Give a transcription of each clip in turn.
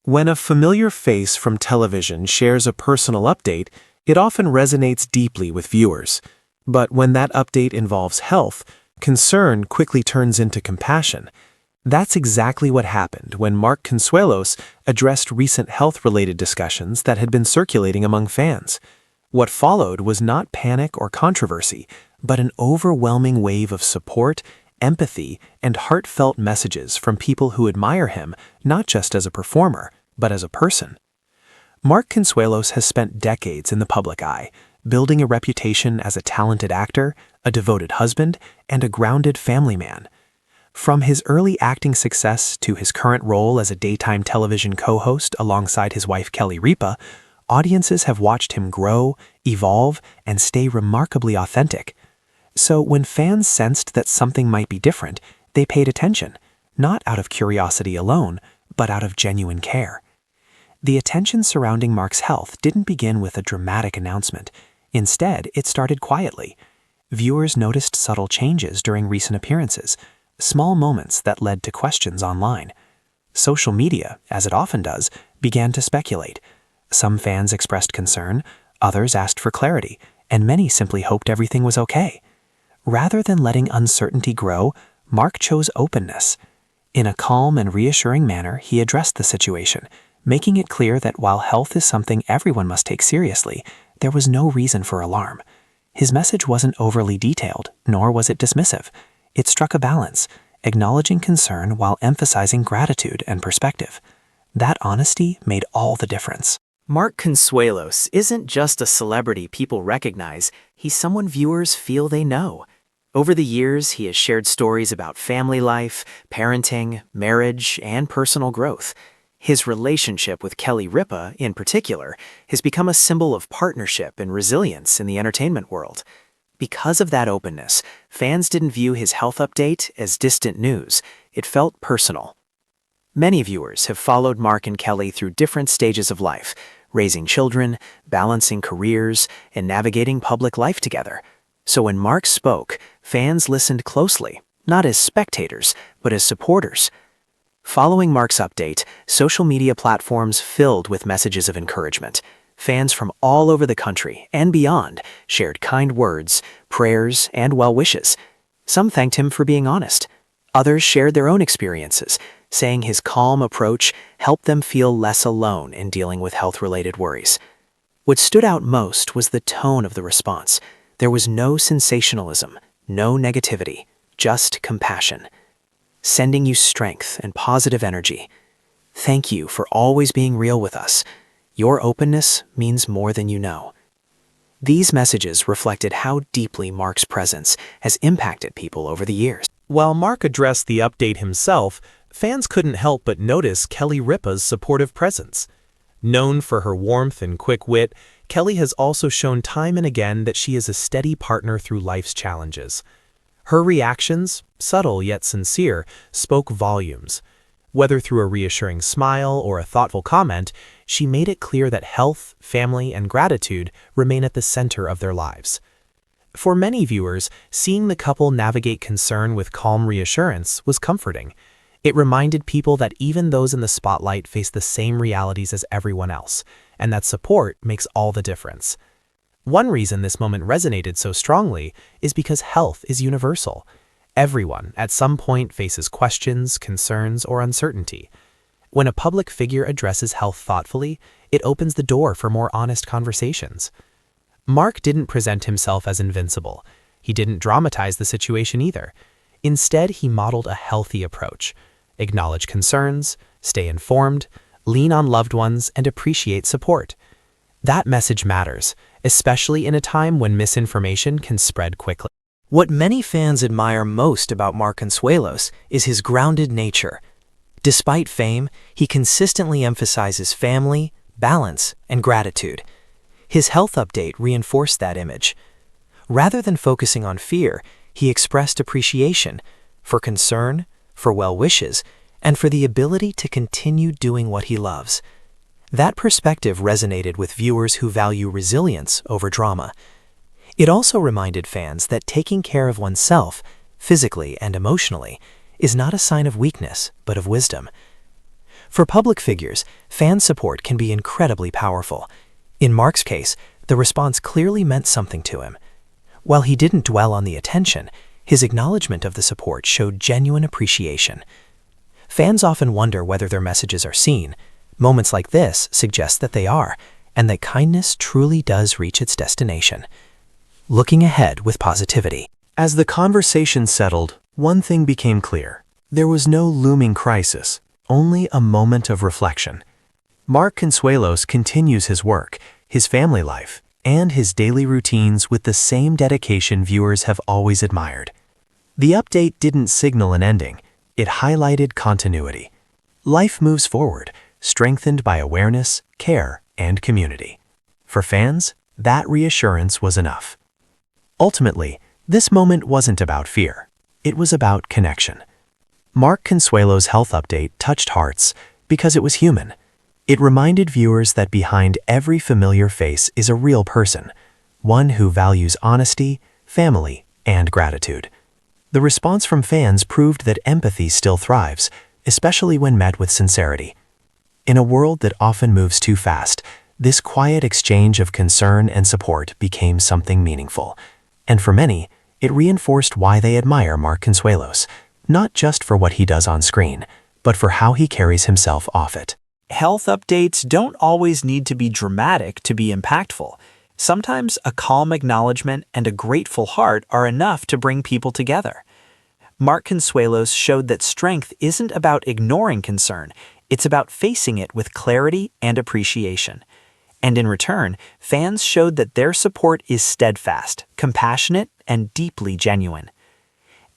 When a familiar face from television shares a personal update, it often resonates deeply with viewers. But when that update involves health, concern quickly turns into compassion. That's exactly what happened when Mark Consuelos addressed recent health-related discussions that had been circulating among fans. What followed was not panic or controversy, but an overwhelming wave of support, empathy, and heartfelt messages from people who admire him not just as a performer, but as a person. Mark Consuelos has spent decades in the public eye, building a reputation as a talented actor, a devoted husband, and a grounded family man. From his early acting success to his current role as a daytime television co-host alongside his wife Kelly Ripa, audiences have watched him grow, evolve, and stay remarkably authentic. So when fans sensed that something might be different, they paid attention, not out of curiosity alone, but out of genuine care. The attention surrounding Mark's health didn't begin with a dramatic announcement. Instead, it started quietly. Viewers noticed subtle changes during recent appearances, small moments that led to questions online. Social media, as it often does, began to speculate. Some fans expressed concern, others asked for clarity, and many simply hoped everything was okay. Rather than letting uncertainty grow, Mark chose openness. In a calm and reassuring manner, he addressed the situation, making it clear that while health is something everyone must take seriously, there was no reason for alarm. His message wasn't overly detailed, nor was it dismissive. It struck a balance, acknowledging concern while emphasizing gratitude and perspective. That honesty made all the difference. Mark Consuelos isn't just a celebrity people recognize, he's someone viewers feel they know. Over the years, he has shared stories about family life, parenting, marriage, and personal growth. His relationship with Kelly Ripa, in particular, has become a symbol of partnership and resilience in the entertainment world. Because of that openness, fans didn't view his health update as distant news. It felt personal. Many viewers have followed Mark and Kelly through different stages of life, raising children, balancing careers, and navigating public life together. So when Mark spoke, fans listened closely, not as spectators, but as supporters. Following Mark's update, social media platforms filled with messages of encouragement. Fans from all over the country and beyond shared kind words, prayers, and well wishes. Some thanked him for being honest. Others shared their own experiences, saying his calm approach helped them feel less alone in dealing with health-related worries. What stood out most was the tone of the response. There was no sensationalism, no negativity, just compassion. Sending you strength and positive energy. Thank you for always being real with us. Your openness means more than you know. These messages reflected how deeply Mark's presence has impacted people over the years. While Mark addressed the update himself, fans couldn't help but notice Kelly Ripa's supportive presence. Known for her warmth and quick wit, Kelly has also shown time and again that she is a steady partner through life's challenges. Her reactions, subtle yet sincere, spoke volumes. Whether through a reassuring smile or a thoughtful comment, she made it clear that health, family, and gratitude remain at the center of their lives. For many viewers, seeing the couple navigate concern with calm reassurance was comforting. It reminded people that even those in the spotlight face the same realities as everyone else, and that support makes all the difference. One reason this moment resonated so strongly is because health is universal. Everyone, at some point, faces questions, concerns, or uncertainty. When a public figure addresses health thoughtfully, it opens the door for more honest conversations. Mark didn't present himself as invincible. He didn't dramatize the situation either. Instead, he modeled a healthy approach. Acknowledge concerns, stay informed, lean on loved ones, and appreciate support. That message matters, especially in a time when misinformation can spread quickly. What many fans admire most about Mark Consuelos is his grounded nature. Despite fame, he consistently emphasizes family, balance, and gratitude. His health update reinforced that image. Rather than focusing on fear, he expressed appreciation for concern, for well wishes, and for the ability to continue doing what he loves. That perspective resonated with viewers who value resilience over drama. It also reminded fans that taking care of oneself, physically and emotionally, is not a sign of weakness, but of wisdom. For public figures, fan support can be incredibly powerful. In Mark's case, the response clearly meant something to him. While he didn't dwell on the attention, his acknowledgement of the support showed genuine appreciation. Fans often wonder whether their messages are seen. Moments like this suggest that they are, and that kindness truly does reach its destination. Looking ahead with positivity. As the conversation settled, one thing became clear. There was no looming crisis, only a moment of reflection. Mark Consuelos continues his work, his family life, and his daily routines with the same dedication viewers have always admired. The update didn't signal an ending, it highlighted continuity. Life moves forward, strengthened by awareness, care, and community. For fans, that reassurance was enough. Ultimately, this moment wasn't about fear. It was about connection. Mark Consuelos' health update touched hearts because it was human. It reminded viewers that behind every familiar face is a real person, one who values honesty, family, and gratitude. The response from fans proved that empathy still thrives, especially when met with sincerity. In a world that often moves too fast, this quiet exchange of concern and support became something meaningful. And for many, it reinforced why they admire Mark Consuelos, not just for what he does on screen, but for how he carries himself off it. Health updates don't always need to be dramatic to be impactful. Sometimes a calm acknowledgement and a grateful heart are enough to bring people together. Mark Consuelos showed that strength isn't about ignoring concern, it's about facing it with clarity and appreciation. And in return, fans showed that their support is steadfast, compassionate, and deeply genuine.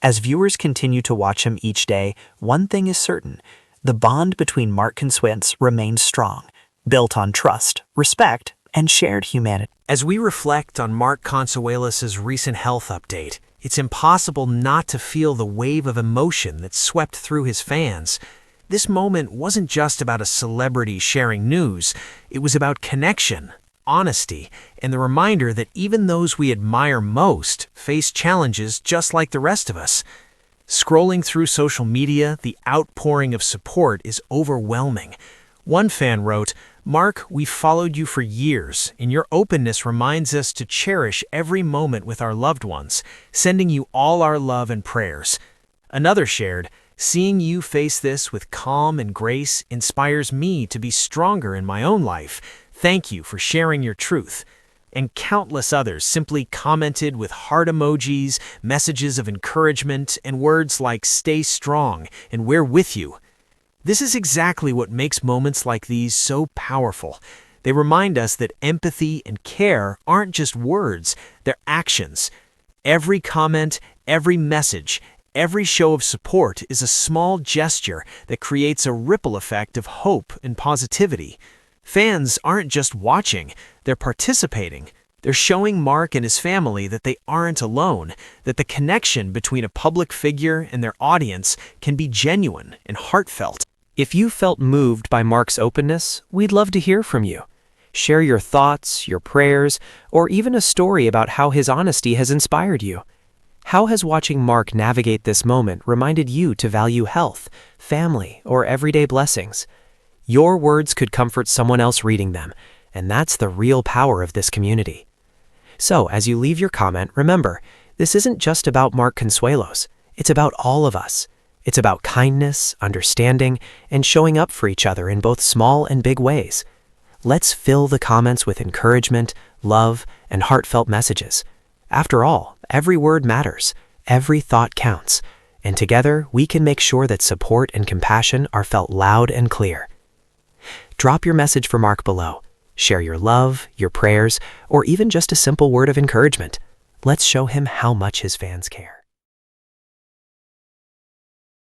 As viewers continue to watch him each day, one thing is certain: the bond between Mark Consuelos remains strong, built on trust, respect, and shared humanity. As we reflect on Mark Consuelos' recent health update, it's impossible not to feel the wave of emotion that swept through his fans. This moment wasn't just about a celebrity sharing news, it was about connection, honesty, and the reminder that even those we admire most face challenges just like the rest of us. Scrolling through social media, the outpouring of support is overwhelming. One fan wrote, "Mark, we've followed you for years, and your openness reminds us to cherish every moment with our loved ones, sending you all our love and prayers." Another shared, "Seeing you face this with calm and grace inspires me to be stronger in my own life. Thank you for sharing your truth." And countless others simply commented with heart emojis, messages of encouragement, and words like "stay strong" and "we're with you." This is exactly what makes moments like these so powerful. They remind us that empathy and care aren't just words, they're actions. Every comment, every message, every show of support is a small gesture that creates a ripple effect of hope and positivity. Fans aren't just watching, they're participating. They're showing Mark and his family that they aren't alone, that the connection between a public figure and their audience can be genuine and heartfelt. If you felt moved by Mark's openness, we'd love to hear from you. Share your thoughts, your prayers, or even a story about how his honesty has inspired you. How has watching Mark navigate this moment reminded you to value health, family, or everyday blessings? Your words could comfort someone else reading them, and that's the real power of this community. So, as you leave your comment, remember, this isn't just about Mark Consuelos. It's about all of us. It's about kindness, understanding, and showing up for each other in both small and big ways. Let's fill the comments with encouragement, love, and heartfelt messages. After all, every word matters, every thought counts, and together we can make sure that support and compassion are felt loud and clear. Drop your message for Mark below. Share your love, your prayers, or even just a simple word of encouragement. Let's show him how much his fans care.